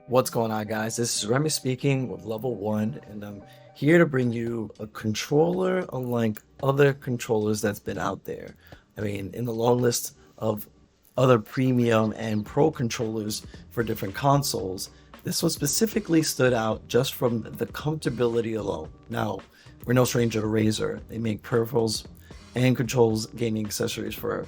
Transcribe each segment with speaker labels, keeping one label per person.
Speaker 1: What's going on, guys? This is Remy speaking with Level 1, and I'm here to bring you a controller unlike other controllers that's been out there. I mean, in the long list of other premium and pro controllers for different consoles, this one specifically stood out just from the comfortability alone. Now, we're no stranger to Razer. They make peripherals and controls gaming accessories for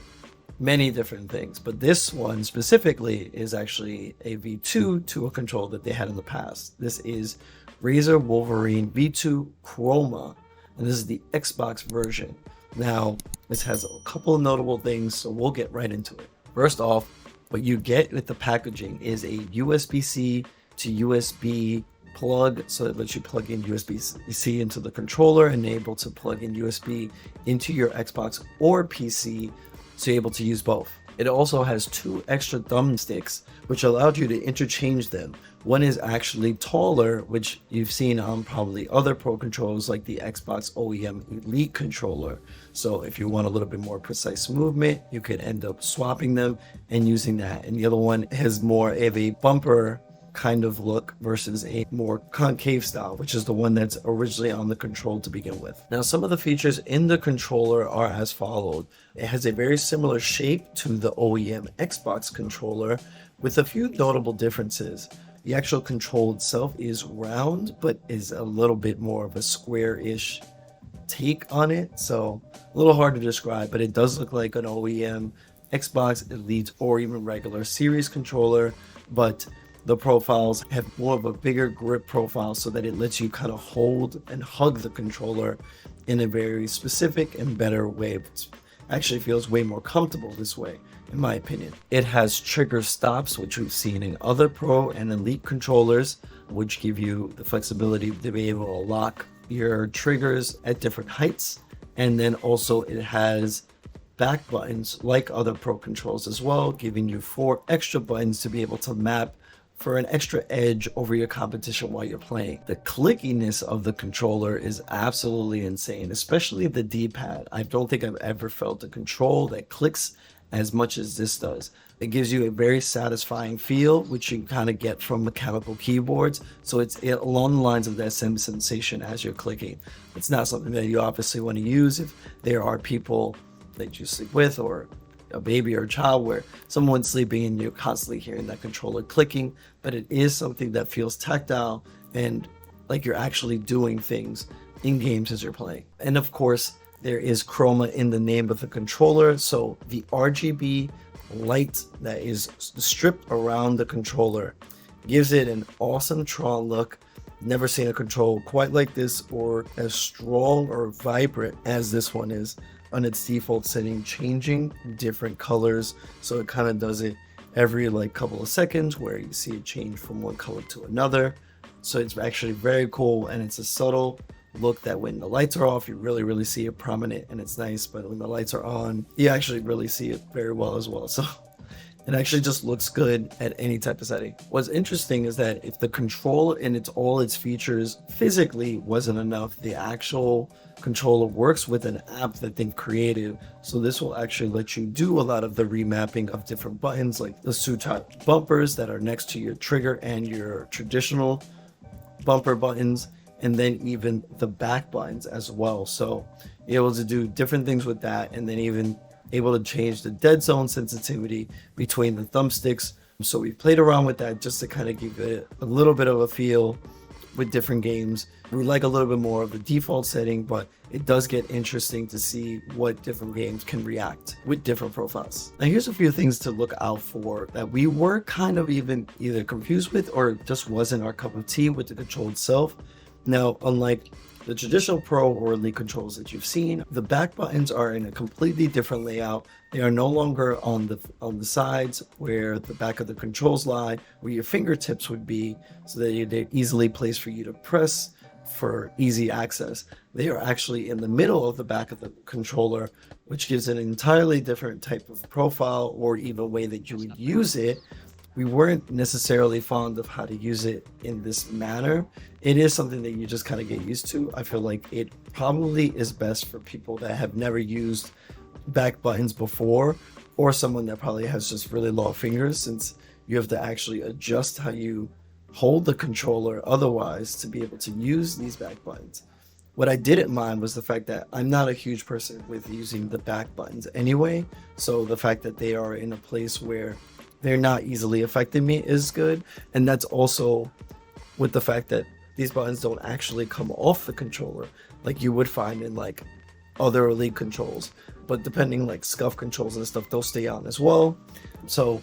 Speaker 1: many different things, but this one specifically is actually a V2 to a control that they had in the past. This is Razer Wolverine V2 Chroma, and this is the Xbox version. Now, this has a couple of notable things, so we'll get right into it. First off, what you get with the packaging is a USB-C to USB plug, so it lets you plug in USB-C into the controller and able to plug in USB into your Xbox or PC, so you're able to use both. It also has two extra thumbsticks, which allowed you to interchange them. One is actually taller, which you've seen on probably other pro controllers like the Xbox OEM Elite controller. So if you want a little bit more precise movement, you could end up swapping them and using that. And the other one has more of a bumper kind of look versus a more concave style, which is the one that's originally on the control to begin with. Now, some of the features in the controller are as followed. It has a very similar shape to the OEM Xbox controller with a few notable differences. The actual control itself is round, but is a little bit more of a square-ish take on it. So a little hard to describe, but it does look like an OEM Xbox Elite or even regular series controller, but the profiles have more of a bigger grip profile so that it lets you kind of hold and hug the controller in a very specific and better way. It actually feels way more comfortable this way, in my opinion. It has trigger stops, which we've seen in other pro and elite controllers, which give you the flexibility to be able to lock your triggers at different heights. And then also it has back buttons like other pro controls as well, giving you 4 extra buttons to be able to map for an extra edge over your competition while you're playing. The clickiness of the controller is absolutely insane, especially the D-pad. I don't think I've ever felt a control that clicks as much as this does. It gives you a very satisfying feel, which you kind of get from mechanical keyboards. So it's along the lines of that same sensation as you're clicking. It's not something that you obviously want to use if there are people that you sleep with or a baby or a child where someone's sleeping and you're constantly hearing that controller clicking, but it is something that feels tactile and like you're actually doing things in games as you're playing. And of course, there is Chroma in the name of the controller, so the RGB light that is stripped around the controller gives it an awesome Tron look. Never seen a control quite like this or as strong or vibrant as this one is on its default setting, changing different colors. So it kind of does it every like couple of seconds where you see it change from one color to another. So it's actually very cool, and it's a subtle look that when the lights are off, you really see it prominent and it's nice, but when the lights are on, you actually really see it very well as well. So it actually just looks good at any type of setting. What's interesting is that if the control and all its features physically wasn't enough, the actual controller works with an app that they've created. So this will actually let you do a lot of the remapping of different buttons, like the two-touch bumpers that are next to your trigger and your traditional bumper buttons, and then even the back buttons as well. So you're able to do different things with that, and then even able to change the dead zone sensitivity between the thumbsticks. So we played around with that just to kind of give it a little bit of a feel with different games. We like a little bit more of the default setting, but it does get interesting to see what different games can react with different profiles. Now here's a few things to look out for that we were kind of even either confused with or just wasn't our cup of tea with the control itself. Now, unlike the traditional Pro or Elite controls that you've seen, the back buttons are in a completely different layout. They are no longer on the sides where the back of the controls lie, where your fingertips would be, so that they're easily placed for you to press for easy access. They are actually in the middle of the back of the controller, which gives an entirely different type of profile or even way that you would use it. We weren't necessarily fond of how to use it in this manner. It is something that you just kind of get used to. I feel like it probably is best for people that have never used back buttons before, or someone that probably has just really long fingers, since you have to actually adjust how you hold the controller otherwise to be able to use these back buttons. What I didn't mind was the fact that I'm not a huge person with using the back buttons anyway. So the fact that they are in a place where they're not easily affecting me is good. And that's also with the fact that these buttons don't actually come off the controller like you would find in like other Elite controls. But depending like scuff controls and stuff, they'll stay on as well. So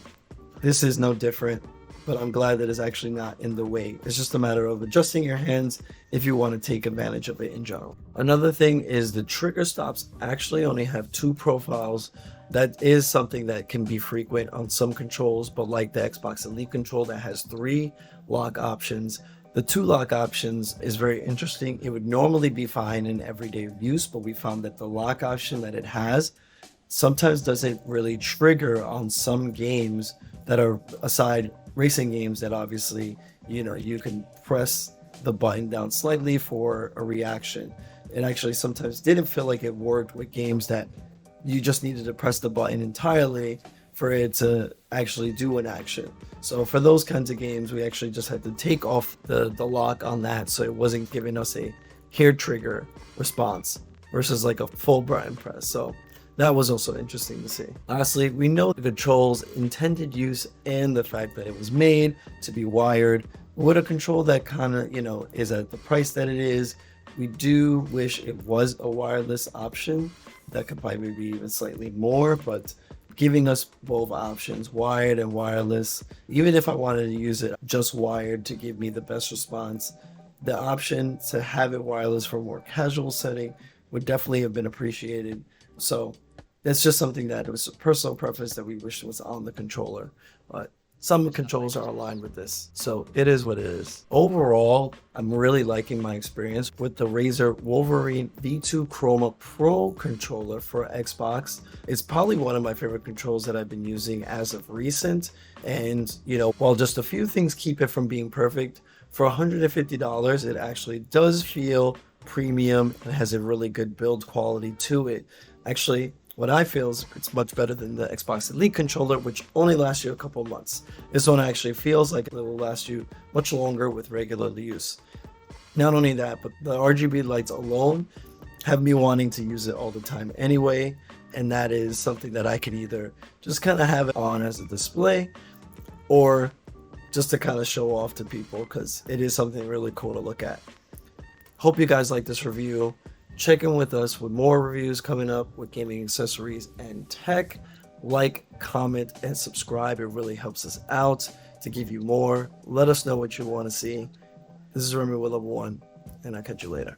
Speaker 1: this is no different, but I'm glad that it's actually not in the way. It's just a matter of adjusting your hands if you want to take advantage of it in general. Another thing is the trigger stops actually only have 2 profiles. That is something that can be frequent on some controls, but like the Xbox Elite control that has 3 lock options, the 2 lock options is very interesting. It would normally be fine in everyday use, but we found that the lock option that it has sometimes doesn't really trigger on some games that are aside racing games that obviously, you can press the button down slightly for a reaction. It actually sometimes didn't feel like it worked with games that you just needed to press the button entirely for it to actually do an action. So for those kinds of games, we actually just had to take off the lock on that, so it wasn't giving us a hair trigger response versus like a full button press. So that was also interesting to see. Lastly, we know the control's intended use and the fact that it was made to be wired. With a control that kind of, is at the price that it is, we do wish it was a wireless option. That could probably be even slightly more, but giving us both options, wired and wireless, even if I wanted to use it just wired to give me the best response, the option to have it wireless for a more casual setting would definitely have been appreciated. So that's just something that it was a personal preference that we wish was on the controller, but some controls are aligned with this. So it is what it is. Overall, I'm really liking my experience with the Razer Wolverine V2 Chroma Pro controller for Xbox. It's probably one of my favorite controls that I've been using as of recent. And, while just a few things keep it from being perfect, for $150, it actually does feel premium and has a really good build quality to it. Actually, what I feel is it's much better than the Xbox Elite controller, which only lasts you a couple of months. This one actually feels like it will last you much longer with regular use. Not only that, but the RGB lights alone have me wanting to use it all the time anyway, and that is something that I can either just kind of have it on as a display or just to kind of show off to people, because it is something really cool to look at. Hope you guys like this review. Check in with us with more reviews coming up with gaming accessories and tech. Like, comment, and subscribe. It really helps us out to give you more. Let us know what you want to see. This is Remy with Level 1, and I'll catch you later.